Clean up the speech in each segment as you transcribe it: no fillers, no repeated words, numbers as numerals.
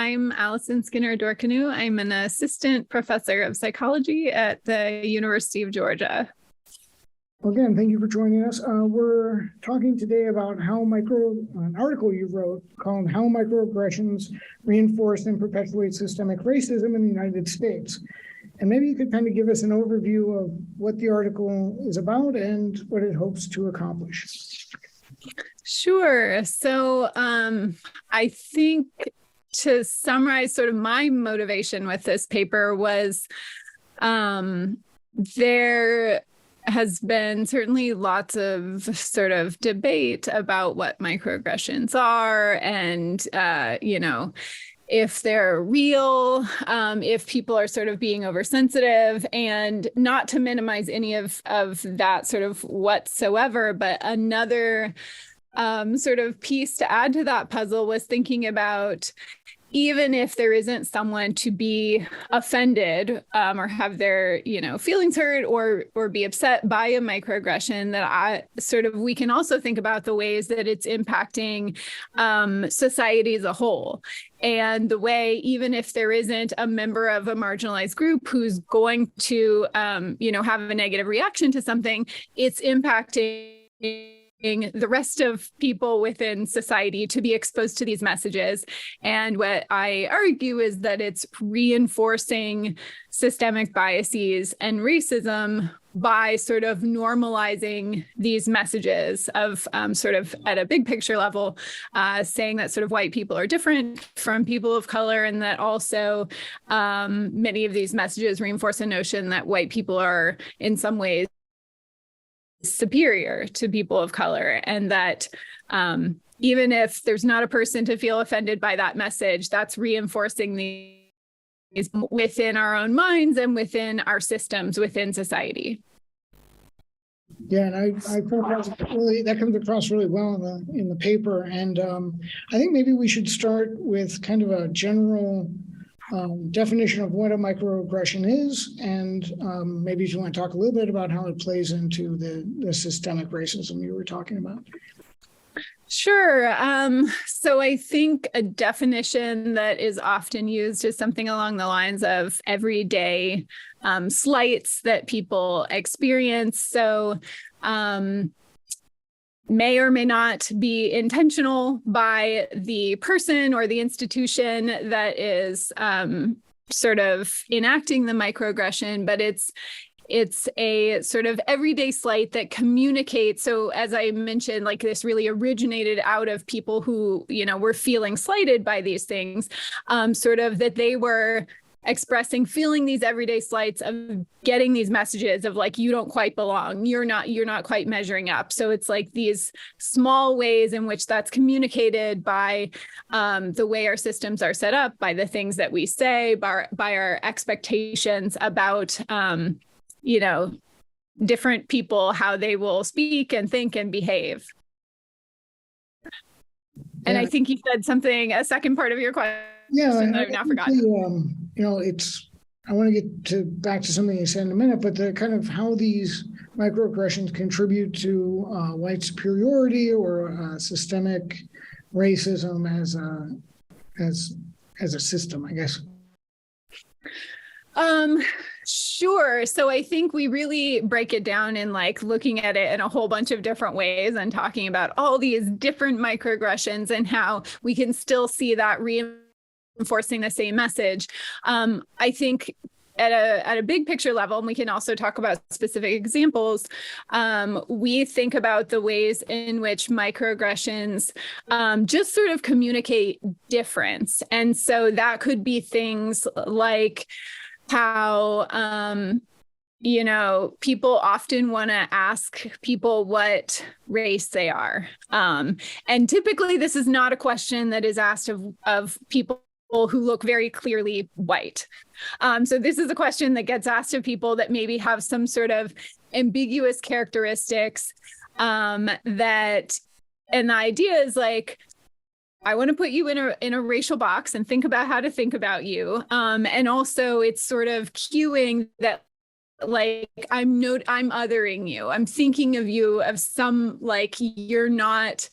I'm Allison Skinner-Dorkenoo. I'm an assistant professor of psychology at the University of Georgia. Again, thank you for joining us. We're talking today about an article you wrote called How Microaggressions Reinforce and Perpetuate Systemic Racism in the United States. And maybe you could kind of give us an overview of what the article is about and what it hopes to accomplish. Sure. So I think to summarize sort of my motivation with this paper was there has been certainly lots of sort of debate about what microaggressions are and, if they're real, if people are sort of being oversensitive, and not to minimize any of that sort of whatsoever, but another sort of piece to add to that puzzle was thinking about, even if there isn't someone to be offended or have their, feelings hurt or be upset by a microaggression, that we can also think about the ways that it's impacting society as a whole. And the way, even if there isn't a member of a marginalized group who's going to, have a negative reaction to something, it's impacting the rest of people within society to be exposed to these messages. And what I argue is that it's reinforcing systemic biases and racism by sort of normalizing these messages of sort of at a big picture level, saying that sort of white people are different from people of color, and that also many of these messages reinforce a notion that white people are in some ways superior to people of color, and that even if there's not a person to feel offended by that message, that's reinforcing these within our own minds and within our systems within society. Yeah, and I think that comes across really well in the paper, and I think maybe we should start with kind of a general definition of what a microaggression is, and maybe if you want to talk a little bit about how it plays into the systemic racism you were talking about. Sure. So I think a definition that is often used is something along the lines of everyday slights that people experience. So may or may not be intentional by the person or the institution that is sort of enacting the microaggression, but it's a sort of everyday slight that communicates. So as I mentioned, like this really originated out of people who, were feeling slighted by these things, sort of that they were feeling these everyday slights of getting these messages of like, you don't quite belong, you're not quite measuring up. So it's like these small ways in which that's communicated by the way our systems are set up, by the things that we say, by our expectations about different people, how they will speak and think and behave. And I think you said a second part of your question. Yeah, that I've now forgotten. I want to get back to something you said in a minute, but the kind of how these microaggressions contribute to white superiority or systemic racism as a system, I guess. Sure. So I think we really break it down in like looking at it in a whole bunch of different ways and talking about all these different microaggressions and how we can still see that reinforcing the same message. I think at a big picture level, and we can also talk about specific examples, we think about the ways in which microaggressions just sort of communicate difference. And so that could be things like how, people often want to ask people what race they are. And typically this is not a question that is asked of people who look very clearly white. So this is a question that gets asked of people that maybe have some sort of ambiguous characteristics and the idea is like, I want to put you in a racial box and think about how to think about you. And also it's sort of cueing that like, I'm othering you. I'm thinking of you of some, like, you're not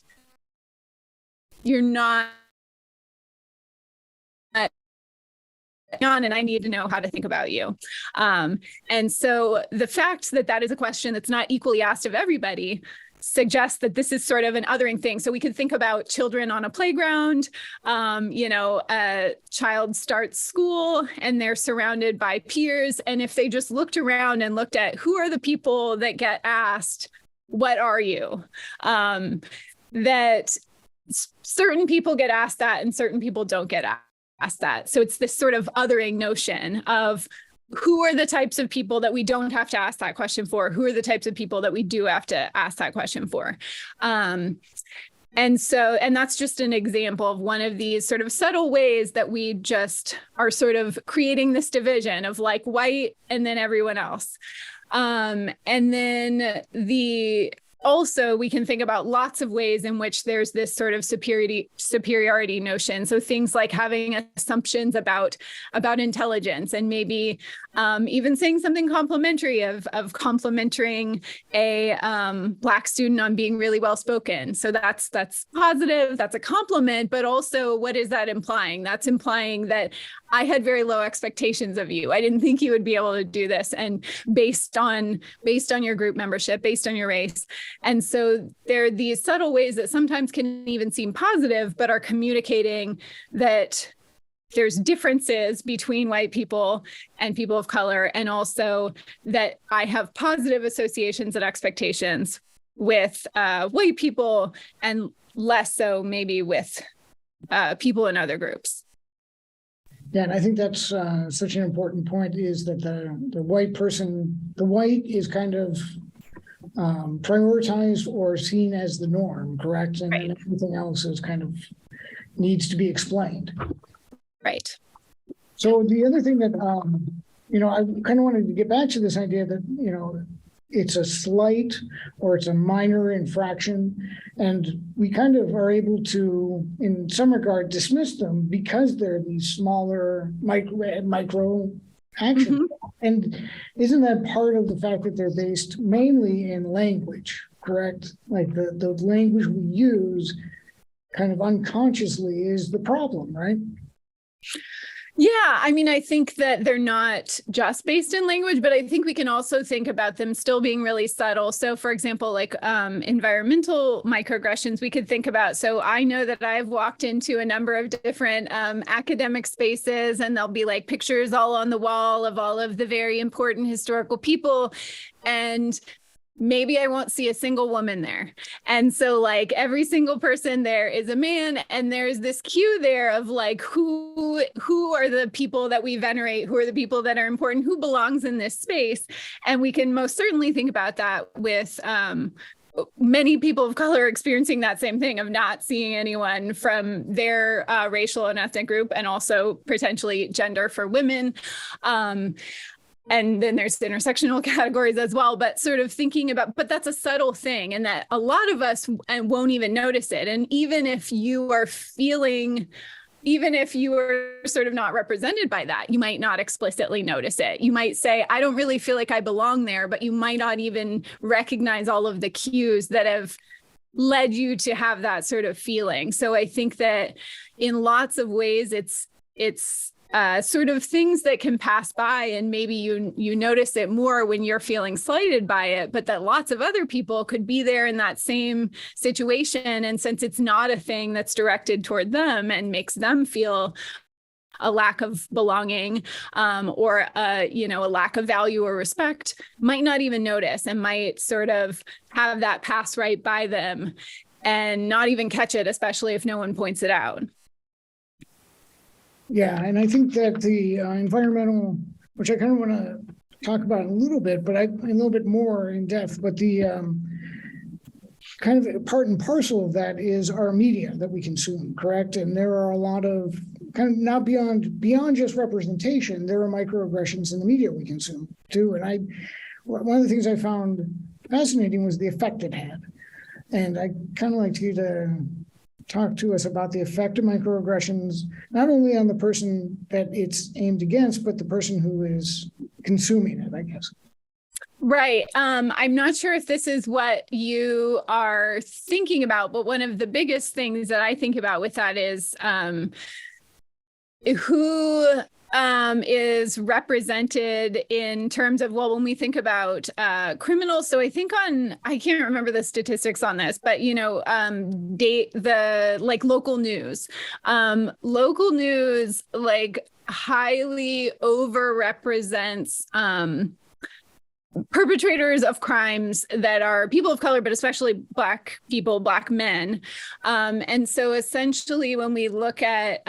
on, and I need to know how to think about you. And so the fact that that is a question that's not equally asked of everybody suggests that this is sort of an othering thing. So we could think about children on a playground. A child starts school and they're surrounded by peers. And if they just looked around and looked at who are the people that get asked, what are you? That certain people get asked that and certain people don't get asked that. So it's this sort of othering notion of who are the types of people that we don't have to ask that question for? Who are the types of people that we do have to ask that question for? And that's just an example of one of these sort of subtle ways that we just are sort of creating this division of like white and then everyone else. And then also, we can think about lots of ways in which there's this sort of superiority notion. So things like having assumptions about intelligence, and maybe even saying something complimentary of complimenting a Black student on being really well spoken. So that's positive, that's a compliment, but also what is that implying? That's implying that I had very low expectations of you. I didn't think you would be able to do this, and based on your group membership, based on your race. And so there are these subtle ways that sometimes can even seem positive, but are communicating that there's differences between white people and people of color, and also that I have positive associations and expectations with white people and less so maybe with people in other groups. Yeah, and I think that's such an important point, is that the white is kind of prioritized or seen as the norm, correct? And right. Then everything else is kind of needs to be explained. Right. So the other thing that, I kind of wanted to get back to this idea that, it's a slight or it's a minor infraction, and we kind of are able to, in some regard, dismiss them because they're these smaller micro actions. Mm-hmm. And isn't that part of the fact that they're based mainly in language, correct? Like the language we use kind of unconsciously is the problem, right? Yeah, I mean, I think that they're not just based in language, but I think we can also think about them still being really subtle. So for example, like environmental microaggressions, we could think about. So I know that I've walked into a number of different academic spaces, and there'll be like pictures all on the wall of all of the very important historical people. And maybe I won't see a single woman there. And so like every single person there is a man, and there's this cue there of like, who are the people that we venerate? Who are the people that are important? Who belongs in this space? And we can most certainly think about that with many people of color experiencing that same thing of not seeing anyone from their racial and ethnic group, and also potentially gender for women. And then there's intersectional categories as well, but sort of thinking about, but that's a subtle thing, and that a lot of us won't even notice it. And even if you are sort of not represented by that, you might not explicitly notice it. You might say, I don't really feel like I belong there, but you might not even recognize all of the cues that have led you to have that sort of feeling. So I think that in lots of ways, it's sort of things that can pass by, and maybe you notice it more when you're feeling slighted by it, but that lots of other people could be there in that same situation. And since it's not a thing that's directed toward them and makes them feel a lack of belonging or a lack of value or respect, might not even notice, and might sort of have that pass right by them and not even catch it, especially if no one points it out. Yeah, and I think that the environmental, which I kind of want to talk about a little bit, but a little bit more in depth, but the kind of part and parcel of that is our media that we consume, correct? And there are a lot of kind of not beyond just representation, there are microaggressions in the media we consume too. And one of the things I found fascinating was the effect it had. And I kind of like you to talk to us about the effect of microaggressions, not only on the person that it's aimed against, but the person who is consuming it, I guess. Right. I'm not sure if this is what you are thinking about, but one of the biggest things that I think about with that is who is represented in terms of, well, when we think about criminals. So I think I can't remember the statistics on this, but, the like local news like highly overrepresents perpetrators of crimes that are people of color, but especially Black people, Black men. And so essentially when we look at,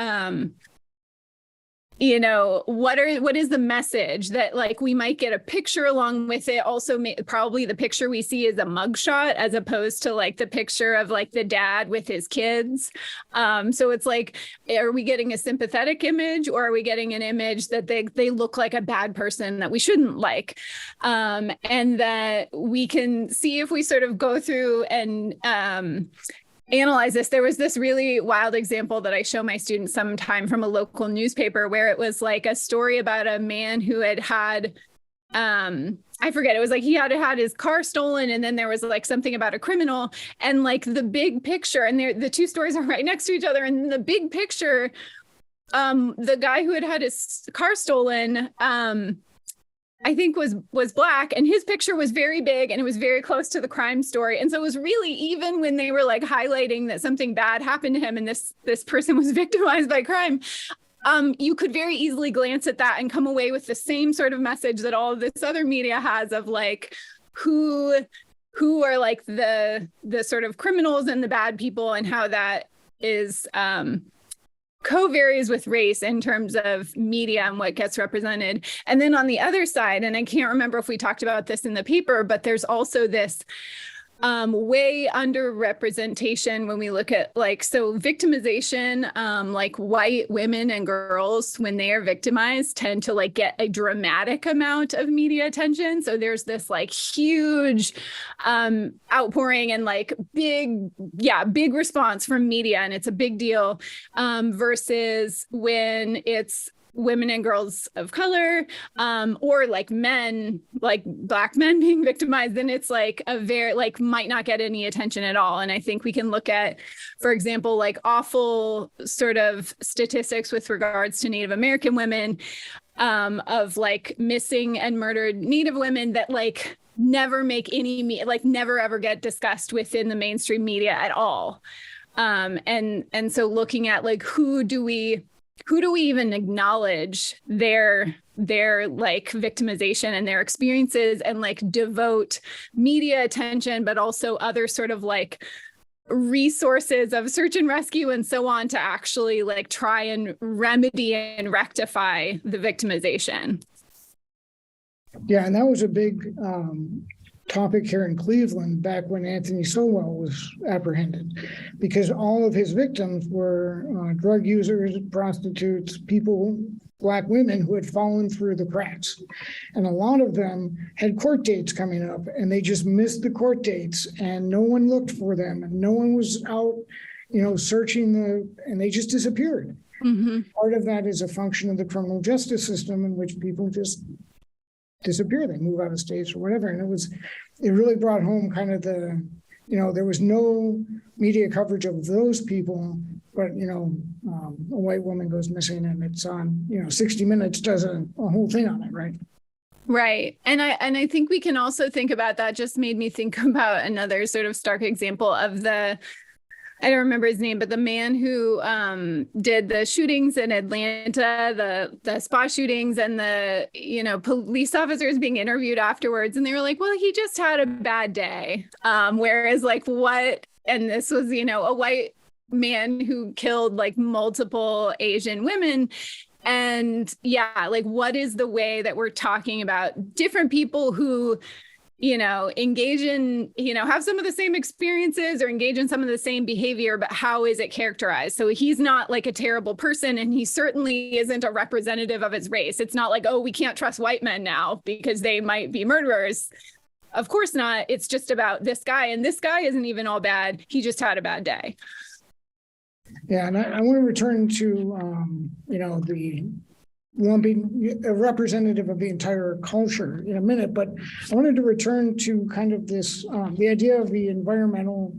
what is the message that like we might get a picture along with it. Also, probably the picture we see is a mugshot as opposed to like the picture of like the dad with his kids. So it's like, are we getting a sympathetic image or are we getting an image that they look like a bad person that we shouldn't like? And that we can see if we sort of go through and analyze this. There was this really wild example that I show my students sometime from a local newspaper where it was like a story about a man who had I forget, it was like he had his car stolen, and then there was like something about a criminal, and like the big picture, and the two stories are right next to each other, and the big picture, the guy who had his car stolen, I think was Black, and his picture was very big and it was very close to the crime story. And so it was really, even when they were like highlighting that something bad happened to him and this person was victimized by crime, you could very easily glance at that and come away with the same sort of message that all of this other media has of like who are like the sort of criminals and the bad people, and how that is co-varies with race in terms of media and what gets represented. And then on the other side, and I can't remember if we talked about this in the paper, but there's also this way underrepresentation when we look at so victimization, like white women and girls, when they are victimized, tend to like get a dramatic amount of media attention. So there's this like huge outpouring and like big response from media, and it's a big deal, versus when it's women and girls of color, or like men, like Black men being victimized, then it's like a very might not get any attention at all. And I think we can look at, for example, like awful sort of statistics with regards to Native American women, of like missing and murdered Native women that like never make never ever get discussed within the mainstream media at all. And so looking at like who do we even acknowledge their like victimization and their experiences, and like devote media attention, but also other sort of like resources of search and rescue and so on to actually like try and remedy and rectify the victimization. Yeah, and that was a big topic here in Cleveland back when Anthony Sowell was apprehended, because all of his victims were drug users, prostitutes, Black women who had fallen through the cracks. And a lot of them had court dates coming up, and they just missed the court dates, and no one looked for them, and no one was out, searching and they just disappeared. Mm-hmm. Part of that is a function of the criminal justice system, in which people just disappear. They move out of states or whatever. And it really brought home kind of there was no media coverage of those people, but, a white woman goes missing and it's on, 60 Minutes does a whole thing on it, right? Right. And I think we can also think about that. Just made me think about another sort of stark example of I don't remember his name, but the man who did the shootings in Atlanta, the spa shootings, and the, police officers being interviewed afterwards. And they were like, well, he just had a bad day. Whereas like what, and this was, a white man who killed like multiple Asian women. And yeah, like what is the way that we're talking about different people who engage in, have some of the same experiences or engage in some of the same behavior, but how is it characterized? So he's not like a terrible person, and he certainly isn't a representative of his race. It's not like, oh, we can't trust white men now because they might be murderers. Of course not. It's just about this guy, and this guy isn't even all bad. He just had a bad day. Yeah, and I want to return to, the lumping a representative of the entire culture in a minute, but I wanted to return to kind of this, the idea of the environmental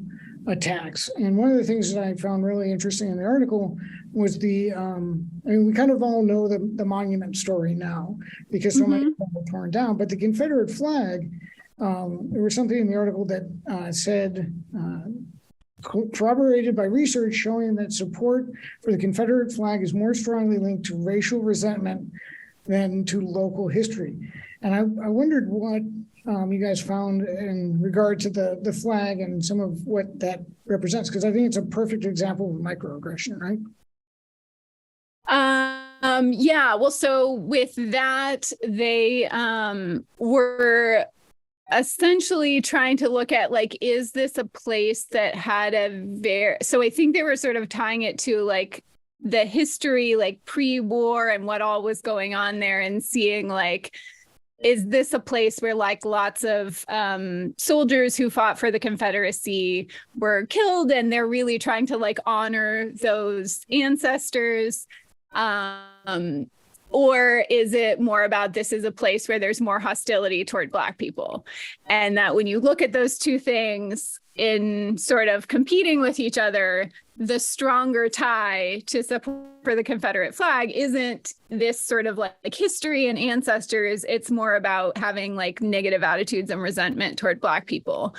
attacks. And one of the things that I found really interesting in the article was I mean, we kind of all know the monument story now because so many of them were torn down, but the Confederate flag, there was something in the article that said, corroborated by research showing that support for the Confederate flag is more strongly linked to racial resentment than to local history. And I wondered what you guys found in regard to the flag and some of what that represents, because I think it's a perfect example of microaggression, right? Yeah, well, so with that, they were essentially trying to look at, like, is this a place that had so I think they were sort of tying it to like the history, like pre-war and what all was going on there, and seeing like, is this a place where like lots of soldiers who fought for the Confederacy were killed, and they're really trying to like honor those ancestors? Or is it more about this is a place where there's more hostility toward Black people? And that when you look at those two things in sort of competing with each other, the stronger tie to support for the Confederate flag isn't this sort of like history and ancestors. It's more about having like negative attitudes and resentment toward Black people.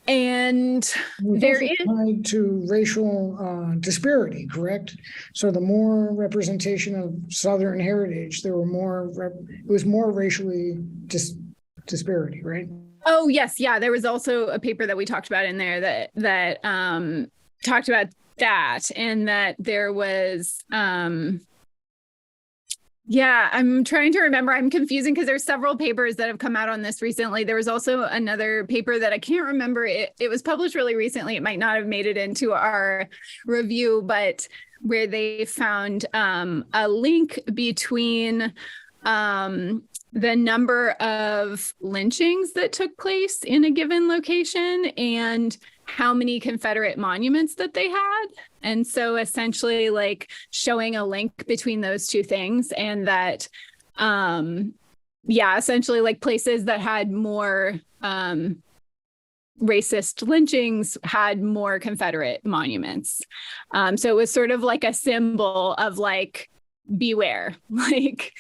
And there is tied to racial disparity, correct? So the more representation of Southern heritage, there were more. It was more racially disparity, right? Oh yes, yeah. There was also a paper that we talked about in there that talked about that, and that there was. Yeah, I'm trying to remember. I'm confusing because there's several papers that have come out on this recently. There was also another paper that I can't remember. It was published really recently. It might not have made it into our review, but where they found a link between the number of lynchings that took place in a given location and how many Confederate monuments that they had. And so essentially like showing a link between those two things, and that, essentially like places that had more racist lynchings had more Confederate monuments. So it was sort of like a symbol of like, beware, like.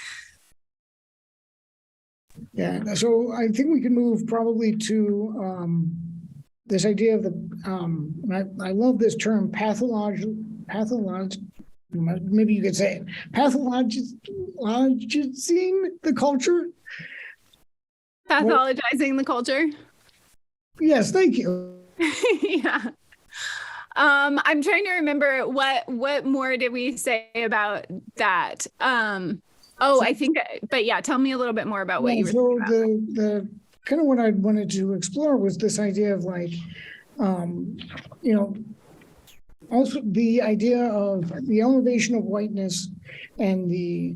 Yeah, so I think we can move probably to this idea of I love this term, maybe you could say it, pathologizing the culture. Pathologizing the culture. Yes, thank you. Yeah. I'm trying to remember what more did we say about that? I think, but yeah, tell me a little bit more about what you were so talking about. the kind of what I wanted to explore was this idea of like, also the idea of the elevation of whiteness and the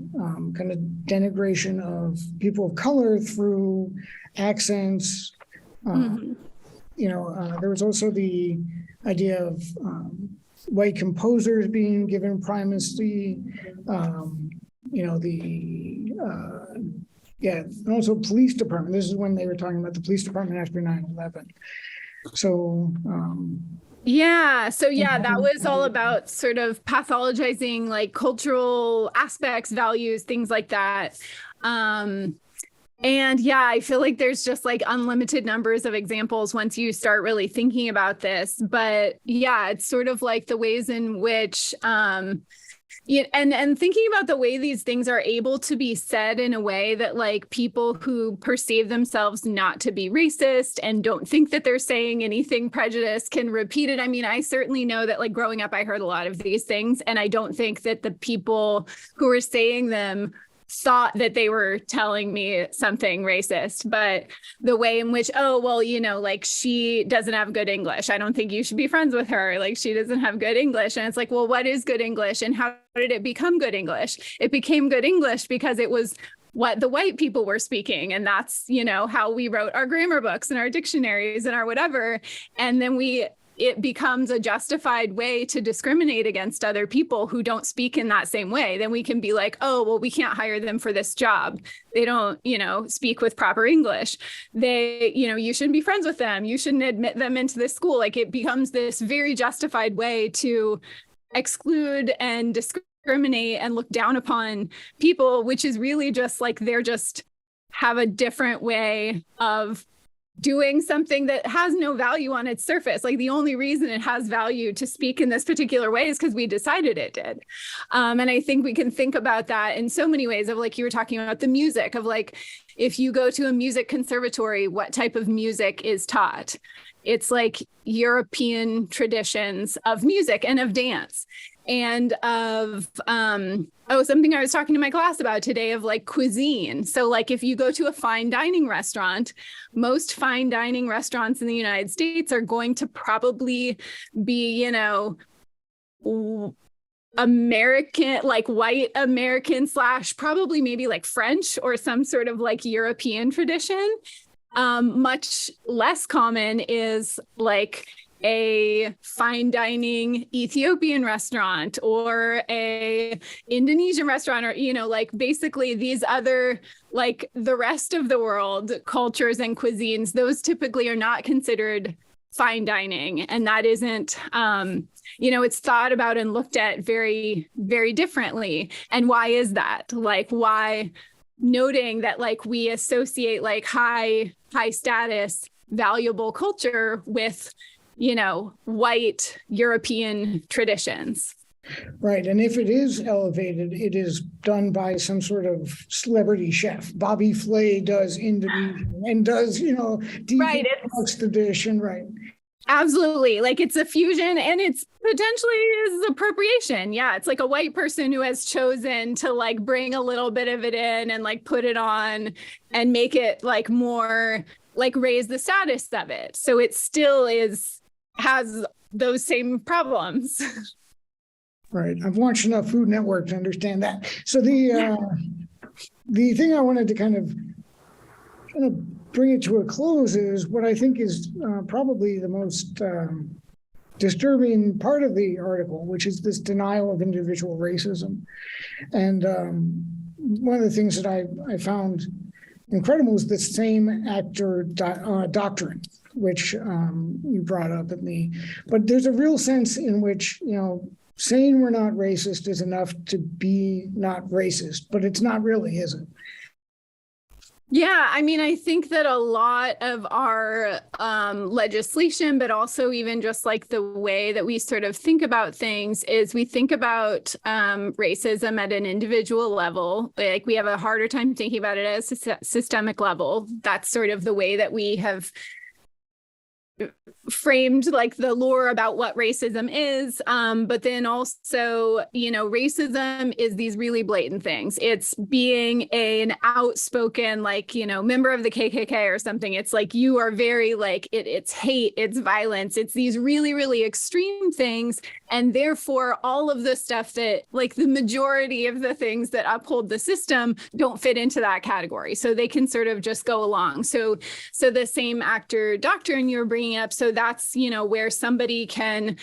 kind of denigration of people of color through accents. There was also the idea of white composers being given primacy. And also police department. This is when they were talking about the police department after 9/11. So, that was all about sort of pathologizing like cultural aspects, values, things like that. I feel like there's just like unlimited numbers of examples once you start really thinking about this. But yeah, it's sort of like the ways in which and thinking about the way these things are able to be said in a way that like people who perceive themselves not to be racist and don't think that they're saying anything prejudiced can repeat it. I mean, I certainly know that like growing up, I heard a lot of these things, and I don't think that the people who were saying them thought that they were telling me something racist, but the way in which, like she doesn't have good English. I don't think you should be friends with her. Like she doesn't have good English. And it's like, well, what is good English and how did it become good English? It became good English because it was what the white people were speaking. And that's, how we wrote our grammar books and our dictionaries and our whatever. And then it becomes a justified way to discriminate against other people who don't speak in that same way. Then we can be like, oh, well, we can't hire them for this job. They don't, speak with proper English. They, you shouldn't be friends with them. You shouldn't admit them into this school. Like it becomes this very justified way to exclude and discriminate and look down upon people, which is really just like they're just have a different way of doing something that has no value on its surface. Like the only reason it has value to speak in this particular way is because we decided it did. And I think we can think about that in so many ways of like you were talking about the music of like, if you go to a music conservatory, what type of music is taught? It's like European traditions of music and of dance and of something I was talking to my class about today of like cuisine. So like if you go to a fine dining restaurant, most fine dining restaurants in the United States are going to probably be, you know, American, like white American / probably maybe like French or some sort of like European tradition. Much less common is like a fine dining Ethiopian restaurant or a Indonesian restaurant, or, you know, like basically these other, like the rest of the world cultures and cuisines, those typically are not considered fine dining. And that isn't, you know, it's thought about and looked at very, very differently. And why is that? Like, why noting that like we associate like high status, valuable culture with, you know, white European traditions. Right. And if it is elevated, it is done by some sort of celebrity chef. Bobby Flay does Indonesian and does, you know, right. the dish and right. Absolutely. Like it's a fusion and it's potentially is appropriation. Yeah. It's like a white person who has chosen to like bring a little bit of it in and like put it on and make it like more like raise the status of it. So it still has those same problems. Right. I've watched enough Food Network to understand that. So the thing I wanted to kind of bring it to a close is what I think is probably the most disturbing part of the article, which is this denial of individual racism. And one of the things that I found incredible is the same actor doctrine, which you brought up but there's a real sense in which, you know, saying we're not racist is enough to be not racist, but it's not really, is it? Yeah, I mean, I think that a lot of our legislation, but also even just like the way that we sort of think about things is we think about racism at an individual level. Like we have a harder time thinking about it at a systemic level. That's sort of the way that we have framed like the lore about what racism is. But then also, you know, racism is these really blatant things. It's being an outspoken, like, you know, member of the KKK or something. It's like you are very like it's hate, it's violence, it's these really, really extreme things. And therefore, all of the stuff that like the majority of the things that uphold the system don't fit into that category. So they can sort of just go along. So the same actor doctrine you're bringing up. So that's, you know, where somebody can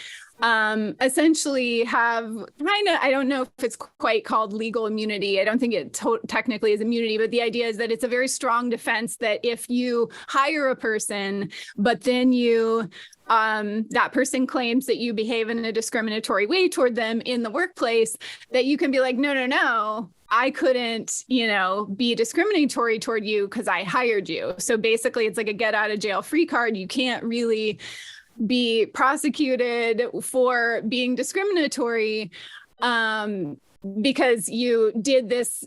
essentially have kind of, I don't know if it's quite called legal immunity. I don't think it technically is immunity, but the idea is that it's a very strong defense that if you hire a person, but then you that person claims that you behave in a discriminatory way toward them in the workplace, that you can be like, no, I couldn't, you know, be discriminatory toward you because I hired you. So basically it's like a get out of jail free card. You can't really be prosecuted for being discriminatory because you did this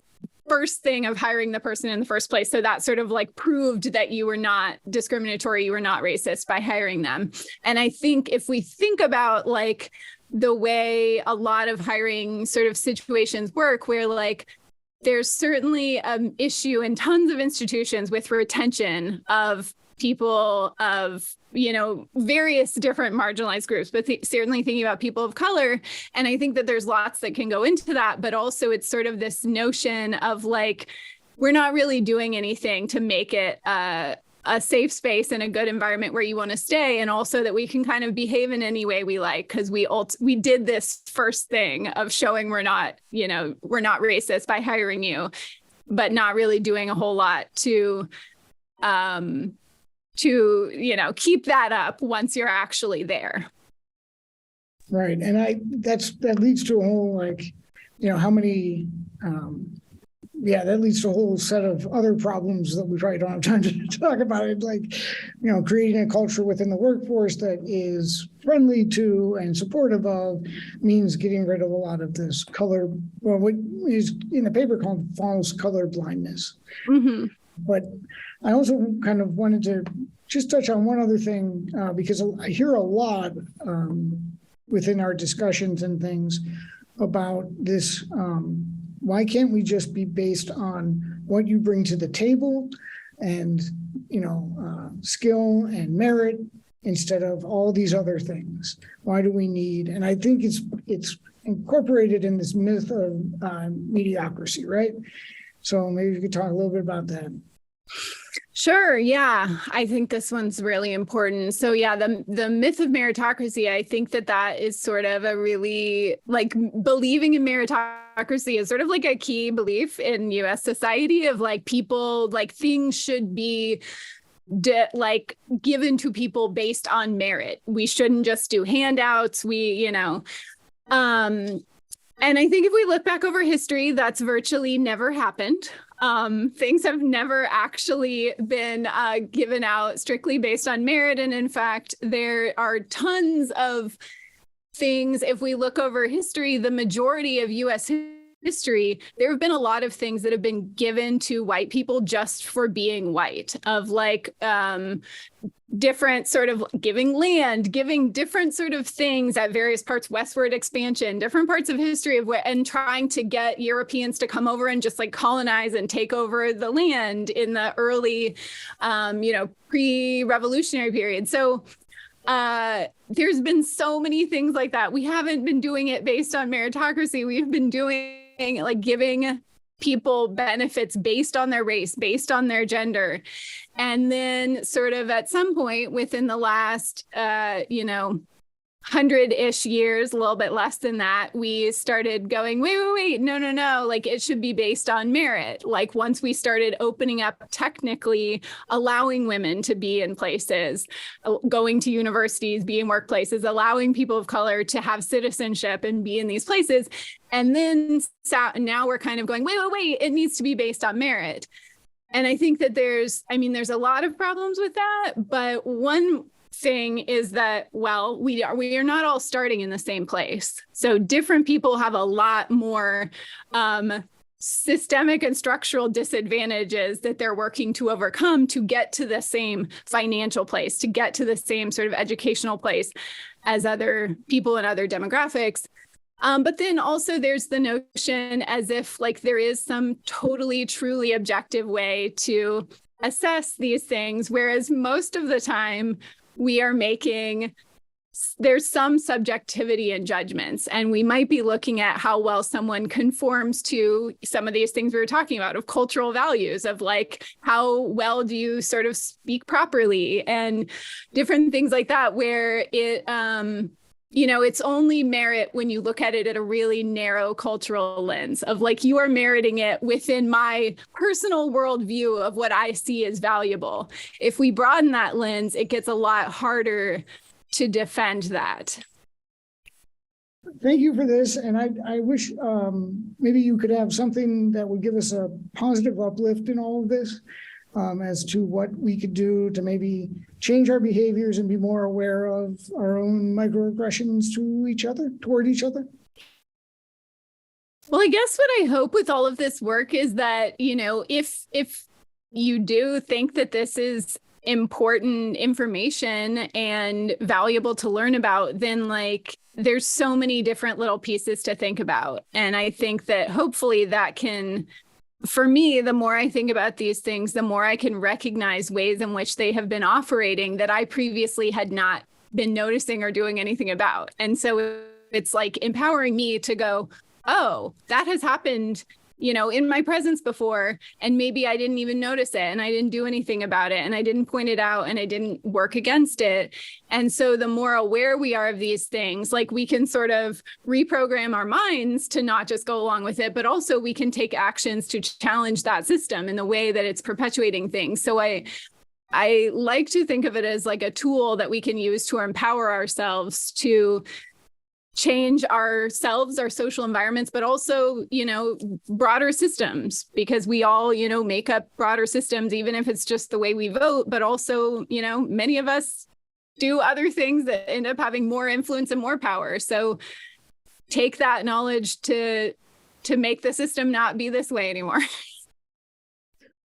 first thing of hiring the person in the first place. So that sort of like proved that you were not discriminatory, you were not racist by hiring them. And I think if we think about like the way a lot of hiring sort of situations work, where like there's certainly an issue in tons of institutions with retention of people of, you know, various different marginalized groups, but certainly thinking about people of color. And I think that there's lots that can go into that, but also it's sort of this notion of like, we're not really doing anything to make it a safe space and a good environment where you want to stay. And also that we can kind of behave in any way we like, because we did this first thing of showing we're not, you know, we're not racist by hiring you, but not really doing a whole lot to, you know, keep that up once you're actually there. Right. And that leads to a whole, like, how many, that leads to a whole set of other problems that we probably don't have time to talk about it. Like, creating a culture within the workforce that is friendly to and supportive of means getting rid of a lot of this what is in the paper called false color blindness. Mm-hmm. But I also kind of wanted to just touch on one other thing, because I hear a lot within our discussions and things about this. Why can't we just be based on what you bring to the table and, skill and merit instead of all these other things? Why do we need, and I think it's incorporated in this myth of mediocrity, right? So maybe you could talk a little bit about that. Sure. Yeah. I think this one's really important. So yeah, the myth of meritocracy, I think that is sort of a really, like, believing in meritocracy is sort of like a key belief in US society of, like, people, like, things should be given to people based on merit. We shouldn't just do handouts. And I think if we look back over history, that's virtually never happened. Things have never actually been given out strictly based on merit. And in fact, there are tons of things. If we look over history, the majority of US history, there have been a lot of things that have been given to white people just for being white, of like different sort of giving land, giving different sort of things at various parts, westward expansion, different parts of history and trying to get Europeans to come over and just like colonize and take over the land in the early, pre-revolutionary period. So there's been so many things like that. We haven't been doing it based on meritocracy. We've been doing like giving people benefits based on their race, based on their gender. And then sort of at some point within the last, 100-ish years, a little bit less than that, we started going, wait, no, like it should be based on merit. Like once we started opening up, technically allowing women to be in places, going to universities, be in workplaces, allowing people of color to have citizenship and be in these places. And then now we're kind of going, wait, it needs to be based on merit. And I think that there's a lot of problems with that, but one thing is that, well, we are not all starting in the same place. So different people have a lot more systemic and structural disadvantages that they're working to overcome to get to the same financial place, to get to the same sort of educational place as other people in other demographics. But then also there's the notion as if like there is some totally, truly objective way to assess these things, whereas most of the time there's some subjectivity in judgments, and we might be looking at how well someone conforms to some of these things we were talking about of cultural values, of like how well do you sort of speak properly and different things like that, where it it's only merit when you look at it at a really narrow cultural lens of like, you are meriting it within my personal worldview of what I see as valuable. If we broaden that lens, it gets a lot harder to defend that. Thank you for this. And I wish maybe you could have something that would give us a positive uplift in all of this, as to what we could do to maybe change our behaviors and be more aware of our own microaggressions toward each other. Well, I guess what I hope with all of this work is that, if you do think that this is important information and valuable to learn about, then like there's so many different little pieces to think about. And I think that hopefully that can, for me, the more I think about these things, the more I can recognize ways in which they have been operating that I previously had not been noticing or doing anything about. And so it's like empowering me to go, oh, that has happened, in my presence before, and maybe I didn't even notice it and I didn't do anything about it and I didn't point it out and I didn't work against it. And so the more aware we are of these things, like we can sort of reprogram our minds to not just go along with it, but also we can take actions to challenge that system in the way that it's perpetuating things. So I like to think of it as like a tool that we can use to empower ourselves to change ourselves, our social environments, but also, broader systems, because we all, make up broader systems, even if it's just the way we vote, but also, many of us do other things that end up having more influence and more power. So take that knowledge to make the system not be this way anymore.